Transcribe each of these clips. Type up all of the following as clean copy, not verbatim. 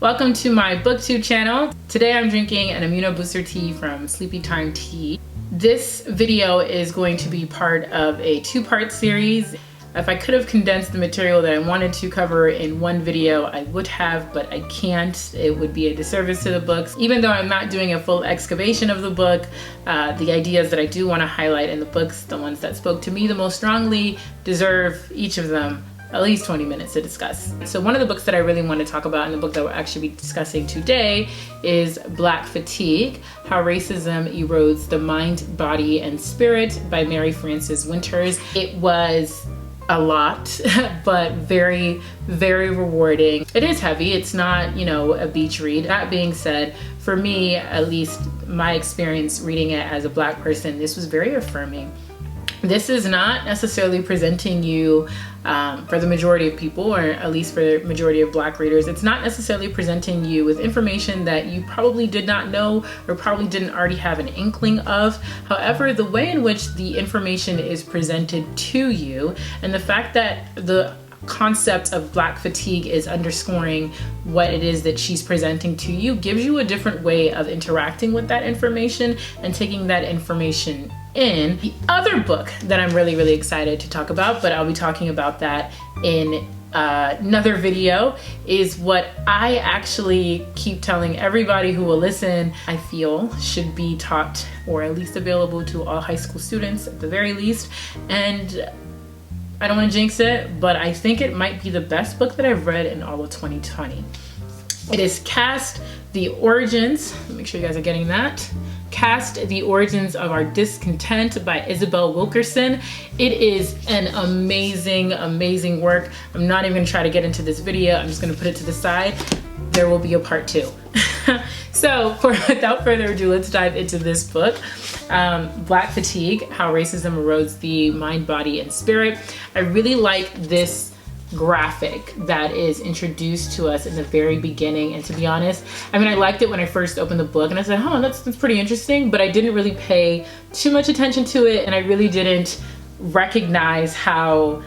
Welcome to my booktube channel. Today I'm drinking an immuno booster tea from Sleepy Time Tea. This video is going to be part of a two-part series. If I could have condensed the material that I wanted to cover in one video, I would have, but I can't. It would be a disservice to the books. Even though I'm not doing a full excavation of the book, the ideas that I do want to highlight in the books, the ones that spoke to me the most strongly, deserve each of them at least 20 minutes to discuss. So one of the books that I really want to talk about, and the book that we'll actually be discussing today, is Black Fatigue: How Racism Erodes the Mind, Body, and Spirit by Mary Frances Winters. It was a lot, but very, very rewarding. It is heavy. It's not, a beach read. That being said, for me, at least my experience reading it as a Black person, this was very affirming. This is not necessarily presenting you, for the majority of people, or at least for the majority of Black readers, it's not necessarily presenting you with information that you probably did not know or probably didn't already have an inkling of. However, the way in which the information is presented to you, and the fact that the concept of Black fatigue is underscoring what it is that she's presenting to you, gives you a different way of interacting with that information and taking that information in. The other book that I'm really, really excited to talk about, but I'll be talking about that in another video, is what I actually keep telling everybody who will listen, I feel should be taught, or at least available to all high school students at the very least. And I don't want to jinx it, but I think it might be the best book that I've read in all of 2020. It is Cast the Origins, make sure you guys are getting that. Cast the Origins of Our Discontent by Isabel Wilkerson. It is an amazing, amazing work. I'm not even gonna try to get into this video. I'm just gonna put it to the side. There will be a part two. So without further ado, let's dive into this book. Black Fatigue: How Racism Erodes the Mind, Body, and Spirit. I really like this graphic that is introduced to us in the very beginning, and to be honest, I liked it when I first opened the book and I said, oh, that's pretty interesting, but I didn't really pay too much attention to it, and I really didn't recognize how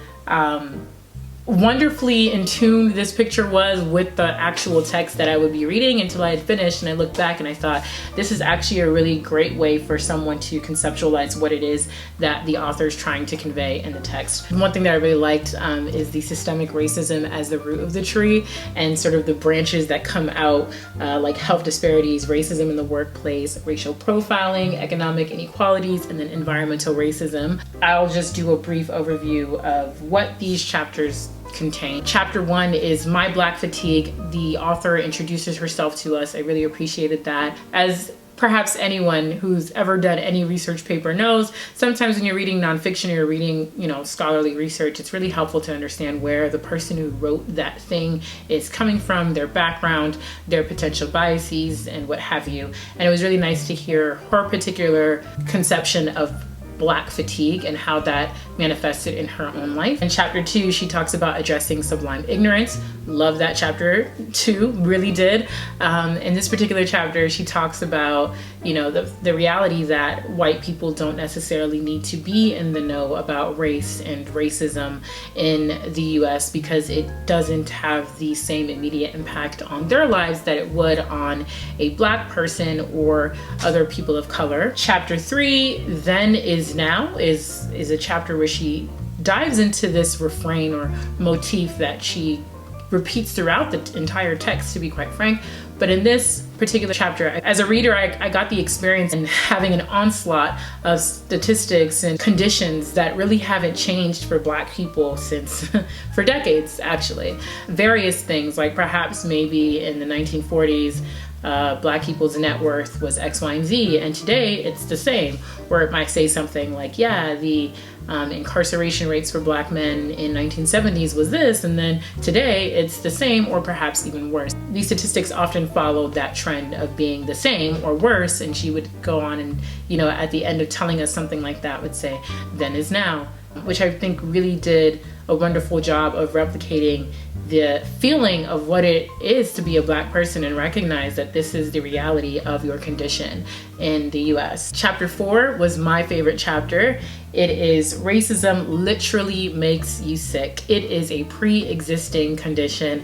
wonderfully in tune this picture was with the actual text that I would be reading until I had finished, and I looked back and I thought, this is actually a really great way for someone to conceptualize what it is that the author is trying to convey in the text. And one thing that I really liked is the systemic racism as the root of the tree, and sort of the branches that come out, like health disparities, racism in the workplace, racial profiling, economic inequalities, and then environmental racism. I'll just do a brief overview of what these chapters contain. Chapter 1 is My Black Fatigue. The author introduces herself to us. I really appreciated that. As perhaps anyone who's ever done any research paper knows, sometimes when you're reading nonfiction or you're reading, scholarly research, it's really helpful to understand where the person who wrote that thing is coming from, their background, their potential biases, and what have you. And it was really nice to hear her particular conception of Black fatigue and how that manifested in her own life. In chapter 2, she talks about addressing sublime ignorance. Love that chapter 2, really did. In this particular chapter, she talks about, the reality that white people don't necessarily need to be in the know about race and racism in the US, because it doesn't have the same immediate impact on their lives that it would on a Black person or other people of color. Chapter 3, Then is Now, is a chapter where she dives into this refrain or motif that she repeats throughout the entire text, to be quite frank. But in this particular chapter, as a reader, I got the experience in having an onslaught of statistics and conditions that really haven't changed for Black people since, for decades actually. Various things, like perhaps maybe in the 1940s, Black people's net worth was X, Y, and Z, and today it's the same. Or it might say something like, yeah, the incarceration rates for Black men in 1970s was this, and then today it's the same or perhaps even worse. These statistics often followed that trend of being the same or worse, and she would go on and, at the end of telling us something like that, would say, then is now, which I think really did a wonderful job of replicating the feeling of what it is to be a Black person and recognize that this is the reality of your condition. in the US. Chapter 4 was my favorite chapter. It is Racism Literally Makes You Sick. It is a pre-existing condition.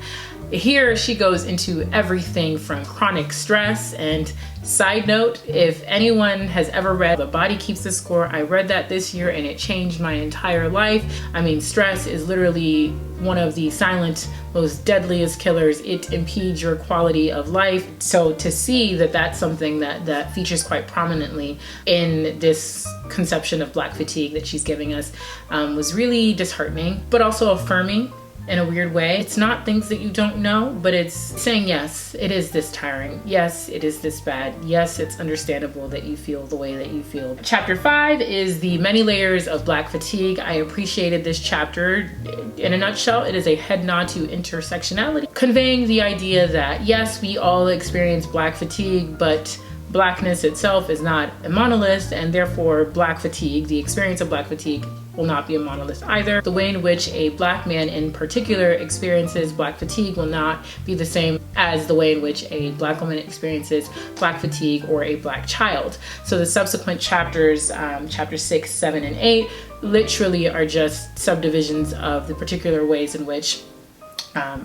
Here she goes into everything from chronic stress, and side note, if anyone has ever read The Body Keeps the Score, I read that this year and it changed my entire life. I mean, stress is literally one of the silent, most deadliest killers. It impedes your quality of life. So to see that that's something that features quite prominently in this conception of Black fatigue that she's giving us was really disheartening, but also affirming in a weird way. It's not things that you don't know, but it's saying, yes, it is this tiring. Yes, it is this bad. Yes, it's understandable that you feel the way that you feel. Chapter 5 is the many layers of Black fatigue. I appreciated this chapter. In a nutshell, it is a head nod to intersectionality, conveying the idea that yes, we all experience Black fatigue, but Blackness itself is not a monolith, and therefore Black fatigue, the experience of Black fatigue, will not be a monolith either. The way in which a Black man in particular experiences Black fatigue will not be the same as the way in which a Black woman experiences Black fatigue, or a Black child. So the subsequent chapters, chapter 6, 7, and 8, literally are just subdivisions of the particular ways in which,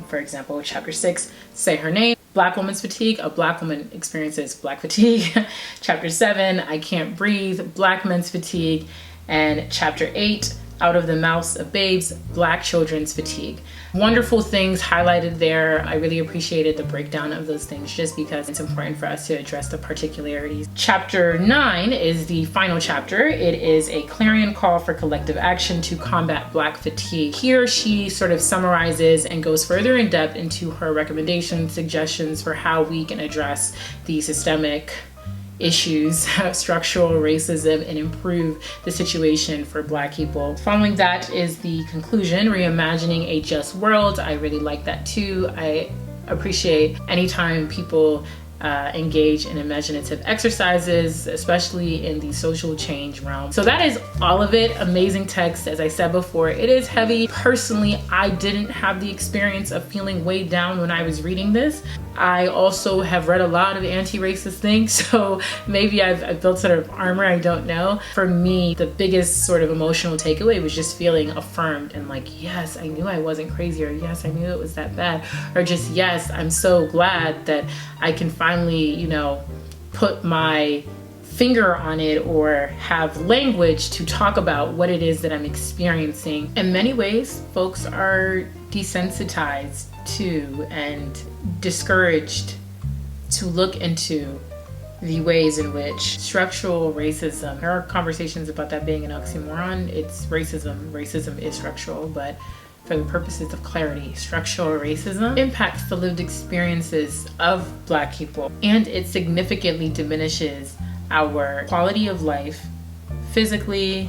for example, chapter 6, Say Her Name, Black woman's fatigue, a Black woman experiences Black fatigue. Chapter 7, I Can't Breathe, Black men's fatigue. And chapter 8, Out of the Mouths of Babes, Black children's fatigue. Wonderful things highlighted there. I really appreciated the breakdown of those things just because it's important for us to address the particularities. Chapter 9 is the final chapter. It is a clarion call for collective action to combat Black fatigue. Here she sort of summarizes and goes further in depth into her recommendations, suggestions for how we can address the systemic issues, structural racism, and improve the situation for Black people. Following that is the conclusion, Reimagining a Just World. I really like that too. I appreciate anytime people engage in imaginative exercises, especially in the social change realm. So that is all of it. Amazing text. As I said before, it is heavy. Personally, I didn't have the experience of feeling weighed down when I was reading this. I also have read a lot of anti-racist things, so maybe I've built sort of armor, I don't know. For me, the biggest sort of emotional takeaway was just feeling affirmed and like, yes, I knew I wasn't crazy, or yes, I knew it was that bad, or just, yes, I'm so glad that I can finally, you know, put my finger on it or have language to talk about what it is that I'm experiencing. In many ways, folks are desensitized to and discouraged to look into the ways in which structural racism, there are conversations about that being an oxymoron. It's racism. Racism is structural, but for the purposes of clarity, structural racism impacts the lived experiences of Black people, and it significantly diminishes our quality of life physically,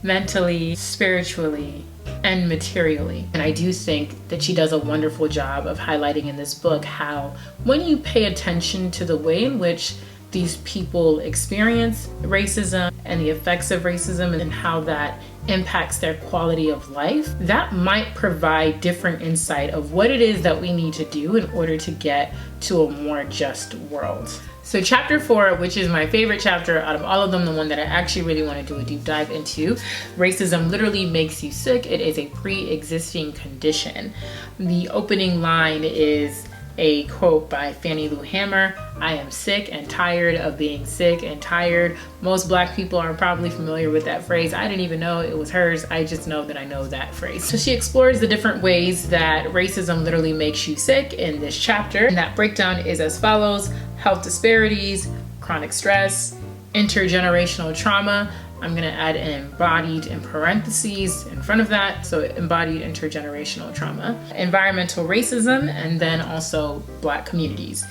mentally, spiritually, and materially. And I do think that she does a wonderful job of highlighting in this book how when you pay attention to the way in which these people experience racism and the effects of racism and how that impacts their quality of life, that might provide different insight of what it is that we need to do in order to get to a more just world. So chapter 4, which is my favorite chapter out of all of them, the one that I actually really want to do a deep dive into, Racism Literally Makes You Sick. It is a pre-existing condition. The opening line is a quote by Fannie Lou Hamer. I am sick and tired of being sick and tired. Most Black people are probably familiar with that phrase. I didn't even know it was hers. I just know that I know that phrase. So she explores the different ways that racism literally makes you sick in this chapter. And that breakdown is as follows: health disparities, chronic stress, intergenerational trauma. I'm gonna add an embodied in parentheses in front of that. So embodied intergenerational trauma, environmental racism, and then also Black communities.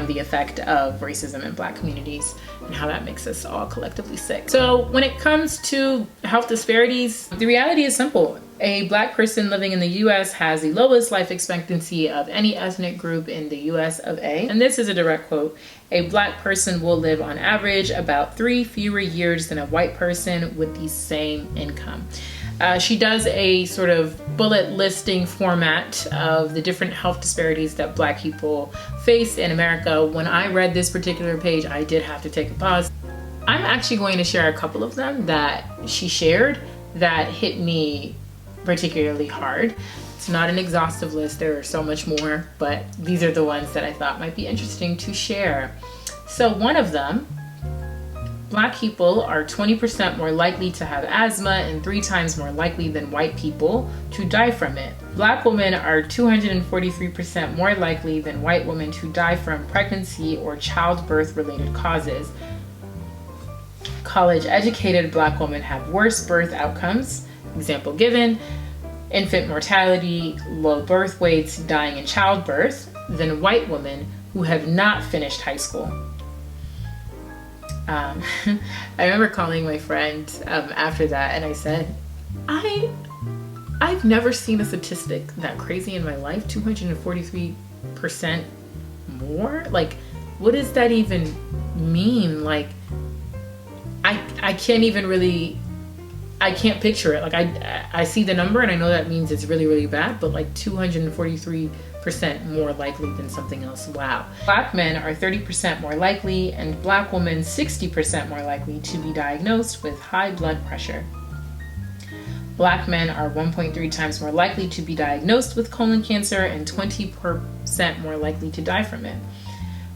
The effect of racism in Black communities and how that makes us all collectively sick. So when it comes to health disparities, the reality is simple. A Black person living in the US has the lowest life expectancy of any ethnic group in the US of A. And this is a direct quote. A Black person will live on average about 3 fewer years than a white person with the same income. She does a sort of bullet listing format of the different health disparities that Black people face in America. When I read this particular page, I did have to take a pause. I'm actually going to share a couple of them that she shared that hit me particularly hard. It's not an exhaustive list, there are so much more, but these are the ones that I thought might be interesting to share. So one of them, Black people are 20% more likely to have asthma and 3 times more likely than white people to die from it. Black women are 243% more likely than white women to die from pregnancy or childbirth related causes. College-educated Black women have worse birth outcomes. Example given, infant mortality, low birth weights, dying in childbirth, than white women who have not finished high school. I remember calling my friend after that, and I said, I've never seen a statistic that crazy in my life. 243% more? Like, what does that even mean? Like, I can't even really, I can't picture it. Like, I see the number and I know that means it's really, really bad, but like 243% more likely than something else. Wow. Black men are 30% more likely and Black women 60% more likely to be diagnosed with high blood pressure. Black men are 1.3 times more likely to be diagnosed with colon cancer and 20% more likely to die from it.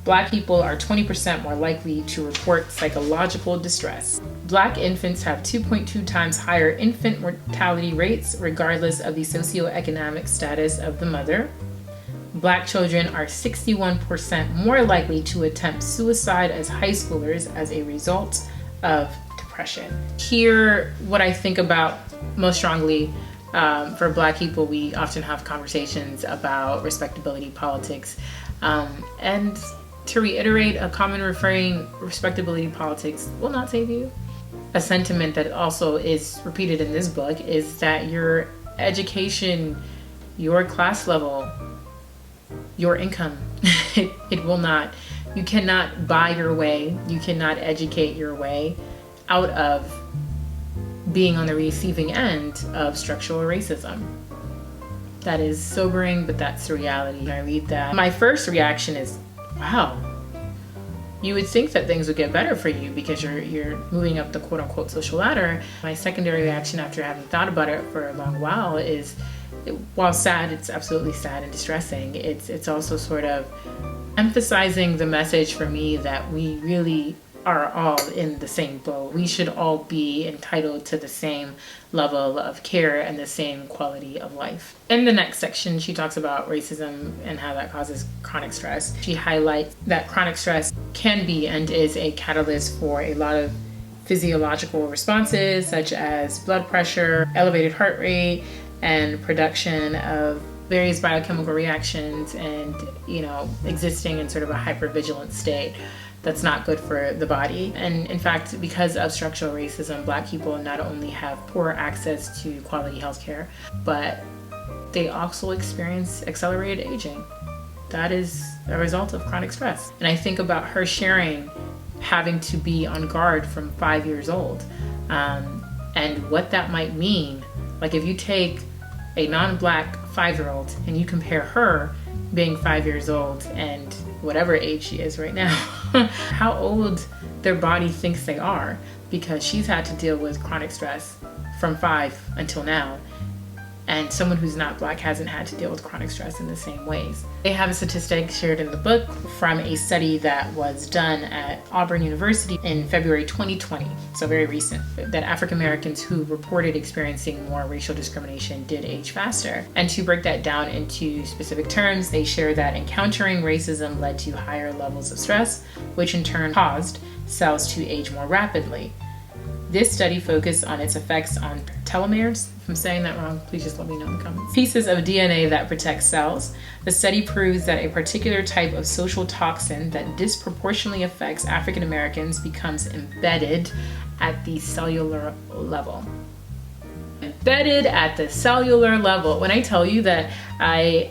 Black people are 20% more likely to report psychological distress. Black infants have 2.2 times higher infant mortality rates regardless of the socioeconomic status of the mother. Black children are 61% more likely to attempt suicide as high schoolers as a result of depression. Here, what I think about most strongly for Black people, we often have conversations about respectability politics. And to reiterate, a common refrain, respectability politics will not save you. A sentiment that also is repeated in this book is that your education, your class level, your income, it will not. You cannot buy your way, you cannot educate your way out of being on the receiving end of structural racism. That is sobering, but that's the reality. I read that. My first reaction is, wow, you would think that things would get better for you because you're moving up the quote unquote social ladder. My secondary reaction after having thought about it for a long while is, while sad, it's absolutely sad and distressing. It's also sort of emphasizing the message for me that we really are all in the same boat. We should all be entitled to the same level of care and the same quality of life. In the next section, she talks about racism and how that causes chronic stress. She highlights that chronic stress can be and is a catalyst for a lot of physiological responses, such as blood pressure, elevated heart rate, and production of various biochemical reactions and, existing in sort of a hypervigilant state. That's not good for the body. And in fact, because of structural racism, Black people not only have poor access to quality healthcare, but they also experience accelerated aging. That is a result of chronic stress. And I think about her sharing having to be on guard from 5 years old, and what that might mean. Like, if you take a non-Black 5-year-old and you compare her being 5 years old and whatever age she is right now, how old their body thinks they are, because she's had to deal with chronic stress from 5 until now. And someone who's not Black hasn't had to deal with chronic stress in the same ways. They have a statistic shared in the book from a study that was done at Auburn University in February 2020, so very recent, that African Americans who reported experiencing more racial discrimination did age faster. And to break that down into specific terms, they share that encountering racism led to higher levels of stress, which in turn caused cells to age more rapidly. This study focused on its effects on telomeres. If I'm saying that wrong, please just let me know in the comments. Pieces of DNA that protect cells. The study proves that a particular type of social toxin that disproportionately affects African Americans becomes embedded at the cellular level. Embedded at the cellular level. When I tell you that I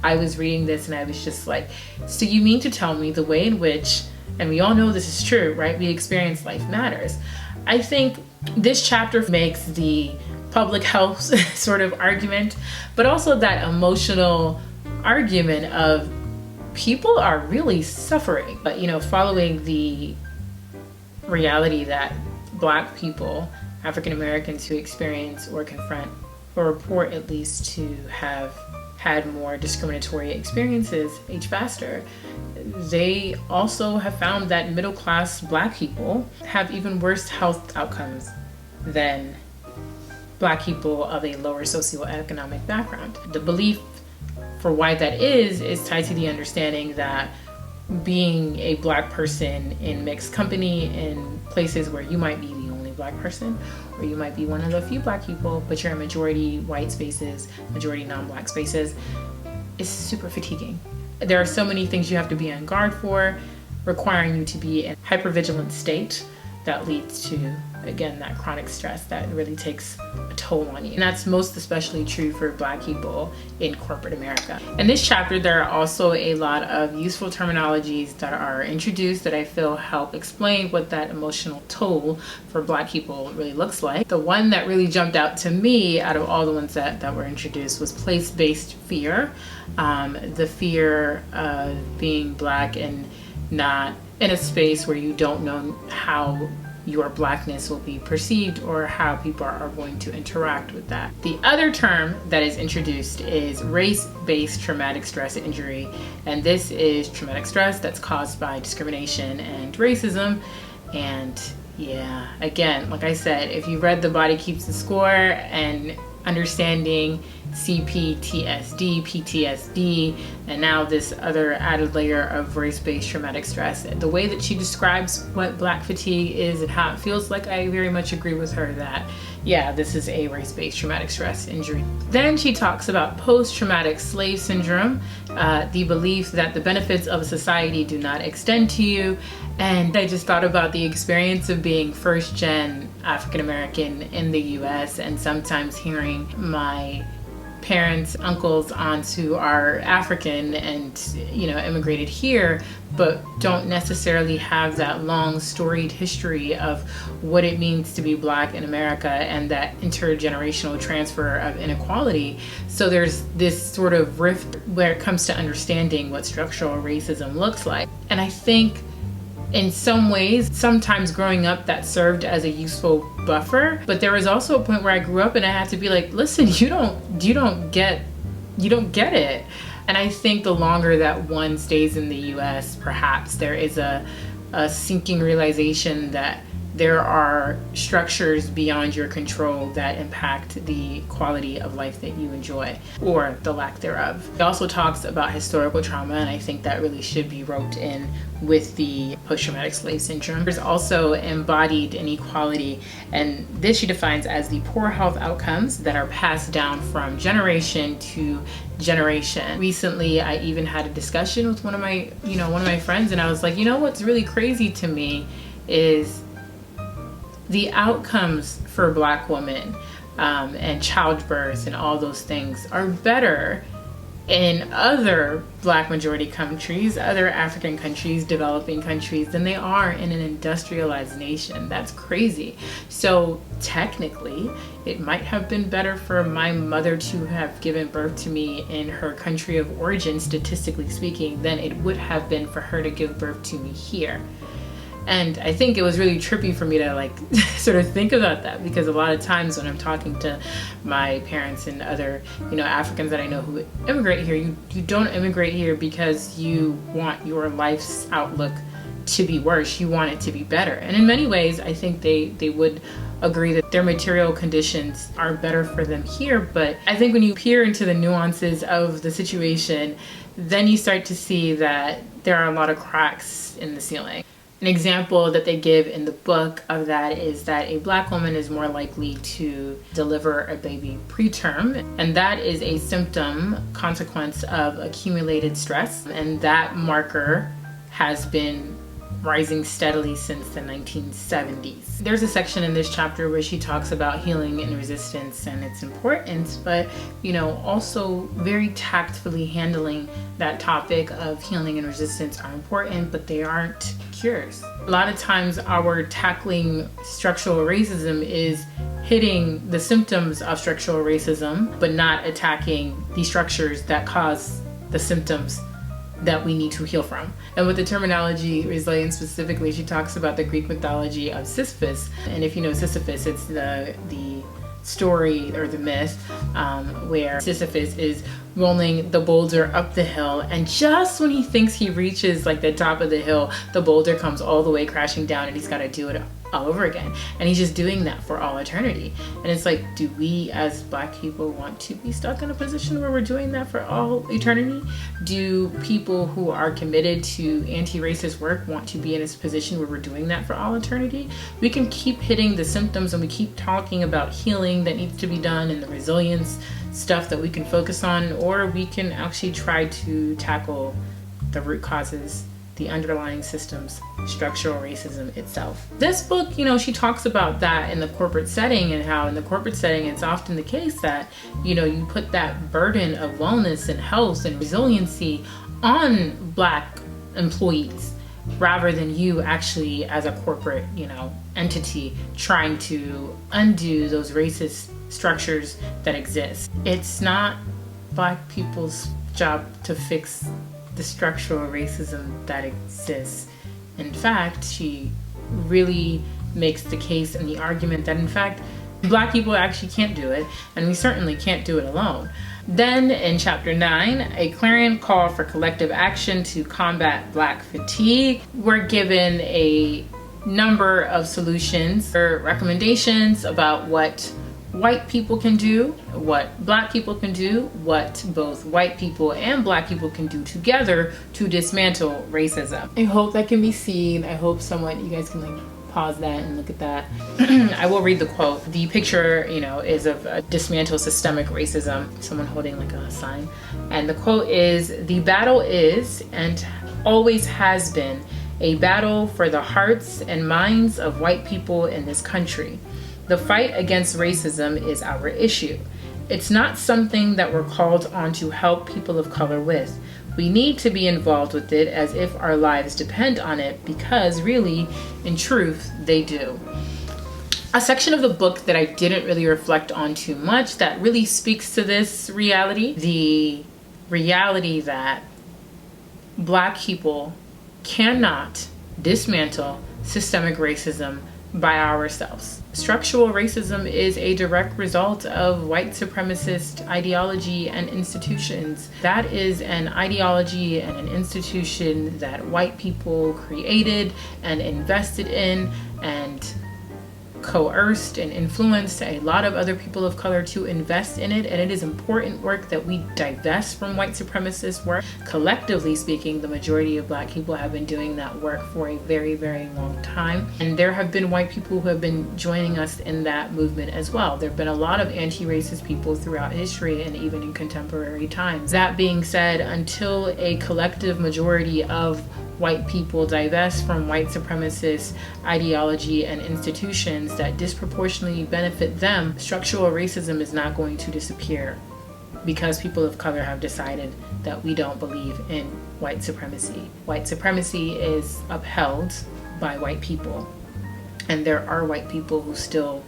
was reading this and I was just like, so you mean to tell me the way in which And we all know this is true, right? We experience life matters. I think this chapter makes the public health sort of argument, but also that emotional argument of people are really suffering. But, you know, following the reality that Black people, African Americans who experience or confront or report at least to have had more discriminatory experiences age faster, they also have found that middle-class Black people have even worse health outcomes than Black people of a lower socioeconomic background. The belief for why that is tied to the understanding that being a Black person in mixed company, in places where you might be the only Black person, or you might be one of the few Black people, but you're in majority white spaces, majority non-Black spaces, is super fatiguing. There are so many things you have to be on guard for, requiring you to be in a hypervigilant state that leads to, again, that chronic stress that really takes a toll on you. And that's most especially true for Black people in corporate America. In this chapter, there are also a lot of useful terminologies that are introduced that I feel help explain what that emotional toll for Black people really looks like. The one that really jumped out to me out of all the ones that were introduced was place-based fear. The fear of being Black and not in a space where you don't know how your Blackness will be perceived or how people are going to interact with that. The other term that is introduced is race-based traumatic stress injury, and this is traumatic stress that's caused by discrimination and racism. And yeah, again, like I said, if you read The Body Keeps the Score and understanding CPTSD, PTSD, and now this other added layer of race-based traumatic stress, the way that she describes what Black fatigue is and how it feels like, I very much agree with her that, yeah, this is a race-based traumatic stress injury. Then she talks about post-traumatic slave syndrome, the belief that the benefits of a society do not extend to you. And I just thought about the experience of being first-gen African-American in the US, and sometimes hearing my parents, uncles, aunts who are African and, you know, immigrated here, but don't necessarily have that long storied history of what it means to be Black in America and that intergenerational transfer of inequality. So there's this sort of rift where it comes to understanding what structural racism looks like. And I think in some ways, sometimes growing up that served as a useful buffer, but there was also a point where I grew up and I had to be like, listen, you don't get it. And I think the longer that one stays in the US, perhaps there is a sinking realization that there are structures beyond your control that impact the quality of life that you enjoy, or the lack thereof. It also talks about historical trauma, and I think that really should be roped in with the post-traumatic slave syndrome. There's also embodied inequality, and this she defines as the poor health outcomes that are passed down from generation to generation. Recently, I even had a discussion with one of my friends, and I was like, you know what's really crazy to me is the outcomes for Black women and childbirth and all those things are better in other Black majority countries, other African countries, developing countries, than they are in an industrialized nation. That's crazy. So technically, it might have been better for my mother to have given birth to me in her country of origin, statistically speaking, than it would have been for her to give birth to me here. And I think it was really trippy for me to like sort of think about that, because a lot of times when I'm talking to my parents and other, Africans that I know who immigrate here, you don't immigrate here because you want your life's outlook to be worse. You want it to be better. And in many ways, I think they would agree that their material conditions are better for them here. But I think when you peer into the nuances of the situation, then you start to see that there are a lot of cracks in the ceiling. An example that they give in the book of that is that a Black woman is more likely to deliver a baby preterm, and that is a consequence of accumulated stress, and that marker has been rising steadily since the 1970s. There's a section in this chapter where she talks about healing and resistance and its importance, but also very tactfully handling that topic of healing and resistance are important, but they aren't cures. A lot of times our tackling structural racism is hitting the symptoms of structural racism, but not attacking the structures that cause the symptoms that we need to heal from. And with the terminology resilience specifically, she talks about the Greek mythology of Sisyphus. And if you know Sisyphus, it's the story or the myth where Sisyphus is rolling the boulder up the hill, and just when he thinks he reaches like the top of the hill, the boulder comes all the way crashing down and he's got to do it all over again. And he's just doing that for all eternity. And it's like, do we as Black people want to be stuck in a position where we're doing that for all eternity? Do people who are committed to anti-racist work want to be in this position where we're doing that for all eternity? We can keep hitting the symptoms and we keep talking about healing that needs to be done and the resilience stuff that we can focus on, or we can actually try to tackle the root causes, the underlying systems, structural racism itself. This book, you know, she talks about that in the corporate setting, and how in the corporate setting it's often the case that, you know, you put that burden of wellness and health and resiliency on Black employees rather than you actually as a corporate, you know, entity trying to undo those racist structures that exist. It's not Black people's job to fix the structural racism that exists. In fact, she really makes the case and the argument that in fact Black people actually can't do it, and we certainly can't do it alone. Then in chapter 9, a clarion call for collective action to combat Black fatigue. We're given a number of solutions or recommendations about what white people can do, what Black people can do, what both white people and Black people can do together to dismantle racism. I hope that can be seen. I hope somewhat you guys can like pause that and look at that. I will read the quote. The picture, you know, is of a dismantle systemic racism, someone holding like a sign. And the quote is, "The battle is and always has been a battle for the hearts and minds of white people in this country. The fight against racism is our issue. It's not something that we're called on to help people of color with. We need to be involved with it as if our lives depend on it, because really, in truth, they do." A section of the book that I didn't really reflect on too much that really speaks to this reality, the reality that Black people cannot dismantle systemic racism by ourselves. Structural racism is a direct result of white supremacist ideology and institutions. That is an ideology and an institution that white people created and invested in and coerced and influenced a lot of other people of color to invest in it. And it is important work that we divest from white supremacist work. Collectively speaking, the majority of Black people have been doing that work for a very, very long time. And there have been white people who have been joining us in that movement as well. There have been a lot of anti-racist people throughout history and even in contemporary times. That being said, until a collective majority of white people divest from white supremacist ideology and institutions that disproportionately benefit them, structural racism is not going to disappear, because people of color have decided that we don't believe in white supremacy. White supremacy is upheld by white people, and there are white people who still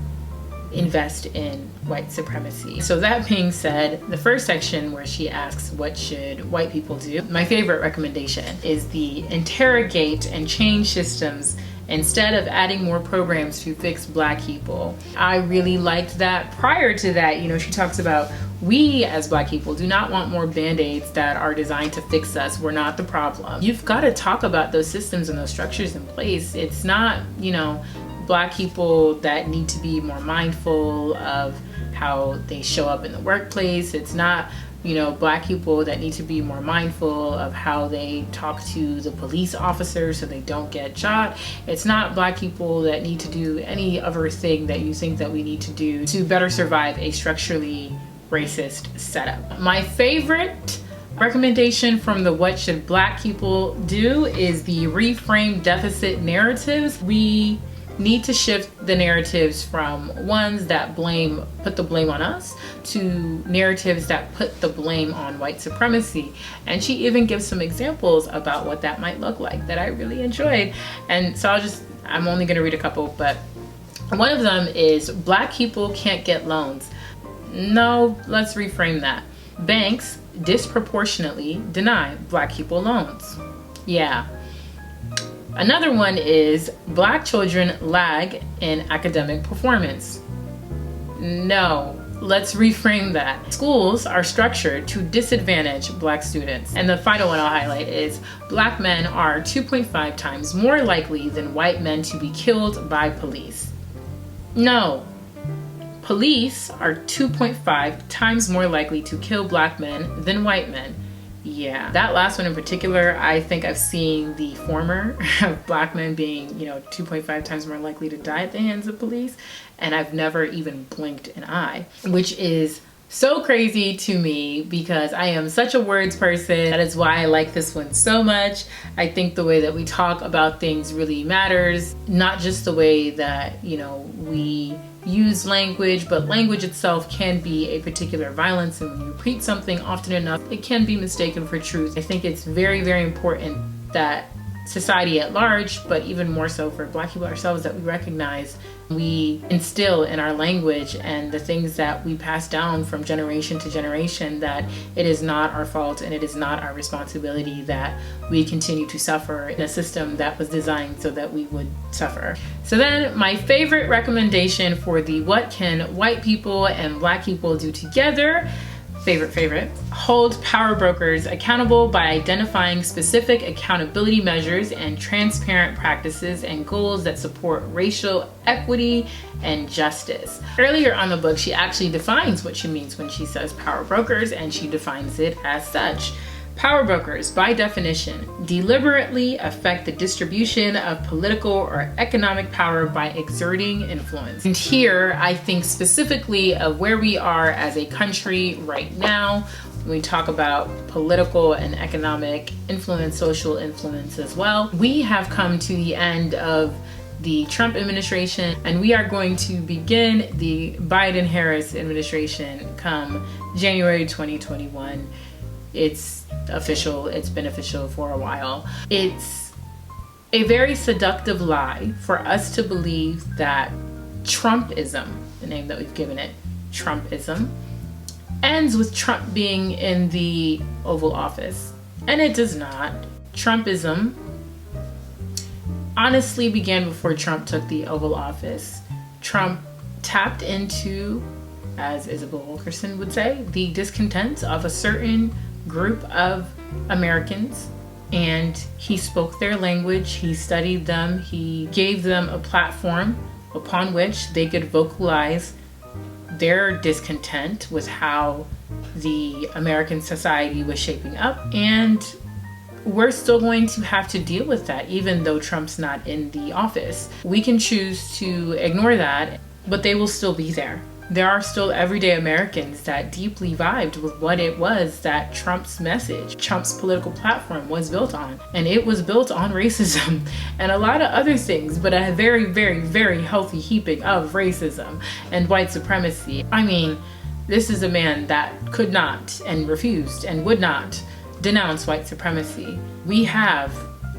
invest in white supremacy. So that being said, the first section where she asks what should white people do, my favorite recommendation is the interrogate and change systems instead of adding more programs to fix Black people. I really liked that. Prior to that, you know, she talks about we as Black people do not want more band-aids that are designed to fix us. We're not the problem. You've got to talk about those systems and those structures in place. It's not, you know, Black people that need to be more mindful of how they show up in the workplace. It's not, you know, Black people that need to be more mindful of how they talk to the police officers so they don't get shot. It's not Black people that need to do any other thing that you think that we need to do to better survive a structurally racist setup. My favorite recommendation from the What Should Black People Do is the reframe deficit narratives. We need to shift the narratives from ones that put the blame on us to narratives that put the blame on white supremacy. And she even gives some examples about what that might look like that I really enjoyed. And so I'm only going to read a couple, but one of them is Black people can't get loans. No, let's reframe that. Banks disproportionately deny Black people loans. Yeah. Another one is Black children lag in academic performance. No, let's reframe that. Schools are structured to disadvantage Black students. And the final one I'll highlight is Black men are 2.5 times more likely than white men to be killed by police. No, police are 2.5 times more likely to kill Black men than white men. Yeah, that last one in particular, I think I've seen the former of Black men being, 2.5 times more likely to die at the hands of police, and I've never even blinked an eye, which is so crazy to me because I am such a words person. That is why I like this one so much. I think the way that we talk about things really matters, not just the way that, we use language, but language itself can be a particular violence, and when you repeat something often enough, it can be mistaken for truth. I think it's very, very important that society at large, but even more so for Black people ourselves, that we recognize, we instill in our language and the things that we pass down from generation to generation, that it is not our fault and it is not our responsibility that we continue to suffer in a system that was designed so that we would suffer. So then my favorite recommendation for the what can white people and Black people do together, favorite, hold power brokers accountable by identifying specific accountability measures and transparent practices and goals that support racial equity and justice. Earlier on the book, she actually defines what she means when she says power brokers, and she defines it as such. Power brokers, by definition, deliberately affect the distribution of political or economic power by exerting influence. And here, I think specifically of where we are as a country right now, when we talk about political and economic influence, social influence as well. We have come to the end of the Trump administration, and we are going to begin the Biden-Harris administration come January 2021. It's official. It's been official for a while. It's a very seductive lie for us to believe that Trumpism, the name that we've given it, Trumpism, ends with Trump being in the Oval Office. And it does not. Trumpism honestly began before Trump took the Oval Office. Trump tapped into, as Isabel Wilkerson would say, the discontent of a certain group of Americans, and he spoke their language, he studied them, he gave them a platform upon which they could vocalize their discontent with how the American society was shaping up. And we're still going to have to deal with that even though Trump's not in the office. We can choose to ignore that, but they will still be there. There are still everyday Americans that deeply vibed with what it was that Trump's message, Trump's political platform was built on. And it was built on racism and a lot of other things, but a very, very, very healthy heaping of racism and white supremacy. I mean, this is a man that could not and refused and would not denounce white supremacy. We have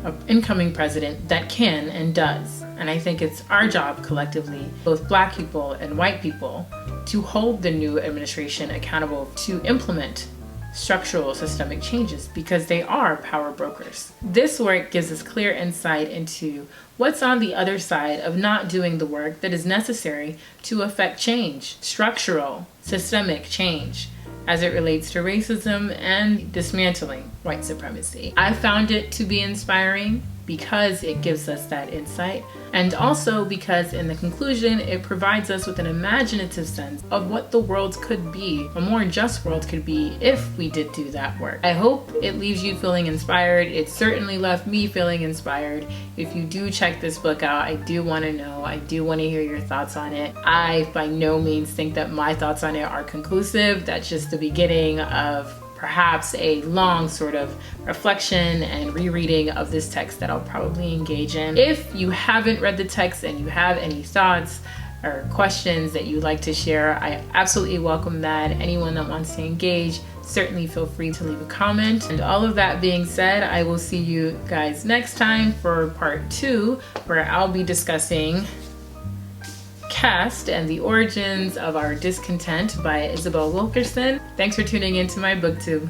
an incoming president that can and does. And I think it's our job collectively, both Black people and white people, to hold the new administration accountable to implement structural systemic changes, because they are power brokers. This work gives us clear insight into what's on the other side of not doing the work that is necessary to affect change, structural, systemic change, as it relates to racism and dismantling white supremacy. I found it to be inspiring because it gives us that insight, and also because in the conclusion it provides us with an imaginative sense of what the world could be, a more just world could be, if we did do that work. I hope it leaves you feeling inspired. It certainly left me feeling inspired. If you do check this book out, I do want to know, I do want to hear your thoughts on it. I by no means think that my thoughts on it are conclusive. That's just the beginning of perhaps a long sort of reflection and rereading of this text that I'll probably engage in. If you haven't read the text and you have any thoughts or questions that you'd like to share, I absolutely welcome that. Anyone that wants to engage, certainly feel free to leave a comment. And all of that being said, I will see you guys next time for part 2, where I'll be discussing Caste and the Origins of Our Discontent by Isabel Wilkerson. Thanks for tuning into my booktube.